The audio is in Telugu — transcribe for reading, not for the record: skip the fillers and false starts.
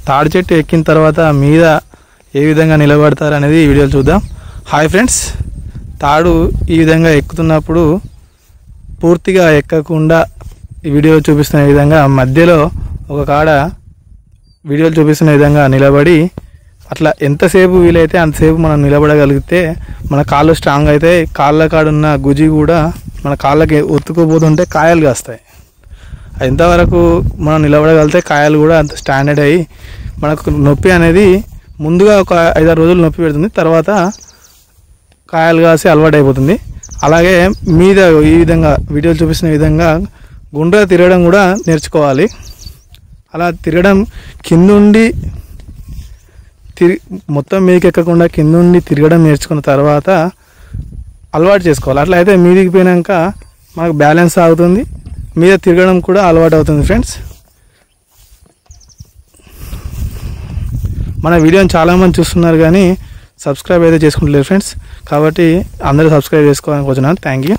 తాడి చెట్టు ఎక్కిన తర్వాత మీద ఏ విధంగా నిలబడతారు అనేది ఈ వీడియోలో చూద్దాం. హాయ్ ఫ్రెండ్స్, తాడు ఈ విధంగా ఎక్కుతున్నప్పుడు పూర్తిగా ఎక్కకుండా ఈ వీడియో చూపిస్తున్న విధంగా మధ్యలో ఒక కాడ వీడియోలు చూపిస్తున్న విధంగా నిలబడి అట్లా ఎంతసేపు వీలైతే అంతసేపు మనం నిలబడగలిగితే మన కాళ్ళు స్ట్రాంగ్ అవుతాయి. కాళ్ళ కాడున్న గుజి కూడా మన కాళ్ళకి ఒత్తుకుపోతుంటే కాయలు కాస్తాయి. ఎంతవరకు మనం నిలబడగలిగితే కాయలు కూడా అంత స్టాండర్డ్ అయ్యి మనకు నొప్పి అనేది ముందుగా ఒక 5-6 రోజులు నొప్పి పెడుతుంది, తర్వాత కాయలు కాసి అలవాటు అయిపోతుంది. అలాగే మీద ఈ విధంగా వీడియోలు చూపిస్తున్న విధంగా గుండ్ర తిరగడం కూడా నేర్చుకోవాలి. అలా తిరగడం కిందుండి మొత్తం మీదకి ఎక్కకుండా కిందుండి తిరగడం నేర్చుకున్న తర్వాత అలవాటు చేసుకోవాలి. అట్లా అయితే మీదికి పోయినాక మనకు బ్యాలెన్స్ ఆగుతుంది, మీద తిరగడం కూడా అలవాటు అవుతుంది. ఫ్రెండ్స్, మన వీడియోని చాలామంది చూస్తున్నారు కానీ సబ్స్క్రైబ్ అయితే చేసుకుంటలేరు ఫ్రెండ్స్. కాబట్టి అందరూ సబ్స్క్రైబ్ చేసుకోవాలని కోరుతున్నాను. Thank you.